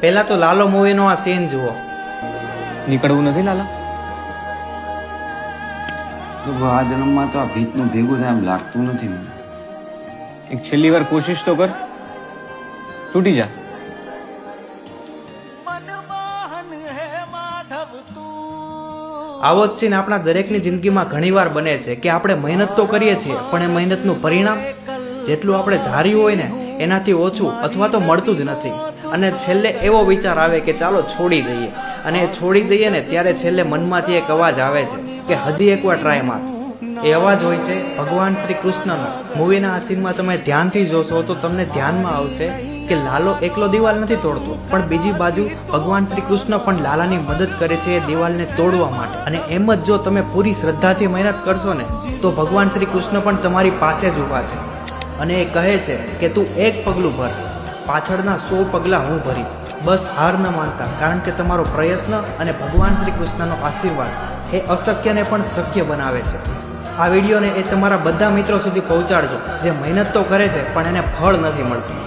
પહેલા તો લાલો મૂવીનો આ સીન જુઓ. નીકળવું નથી લાલા? આ જન્મમાં તો આ ભીતનું ભેગું થાય એમ લાગતું નથી મને. એક છેલ્લી વાર કોશિશ તો કર, તૂટી જા. આવો જ સીન આપણા દરેકની જિંદગીમાં ઘણીવાર બને છે કે આપણે મહેનત તો કરીએ છીએ પણ એ મહેનતનું પરિણામ જેટલું આપણે ધાર્યું હોય ને એનાથી ઓછું અથવા તો મળતું જ નથી. અને છેલ્લે એવો વિચાર આવે કે ચાલો છોડી દઈએ, અને એ છોડી દઈએ ને ત્યારે છેલ્લે મનમાંથી એક અવાજ આવે છે કે હજી એકવાર ટ્રાય માર. એ અવાજ હોય છે ભગવાન શ્રી કૃષ્ણનો. મૂવીના આ સીનમાં તમે ધ્યાનથી જોશો તો તમને ધ્યાનમાં આવશે કે લાલો એકલો દિવાલ નથી તોડતો, પણ બીજી બાજુ ભગવાન શ્રી કૃષ્ણ પણ લાલાની મદદ કરે છે એ દિવાલને તોડવા માટે. અને એમ જ જો તમે પૂરી શ્રદ્ધાથી મહેનત કરશો ને તો ભગવાન શ્રી કૃષ્ણ પણ તમારી પાસે જ ઊભા છે અને એ કહે છે કે તું એક પગલું ભર, પાછળના 100 પગલાં હું ભરીશ. બસ હાર ન માનતા, કારણ કે તમારો પ્રયત્ન અને ભગવાન શ્રી કૃષ્ણનો આશીર્વાદ એ અશક્યને પણ શક્ય બનાવે છે. આ વિડીયોને એ તમારા બધા મિત્રો સુધી પહોંચાડજો જે મહેનત તો કરે છે પણ એને ફળ નથી મળતું.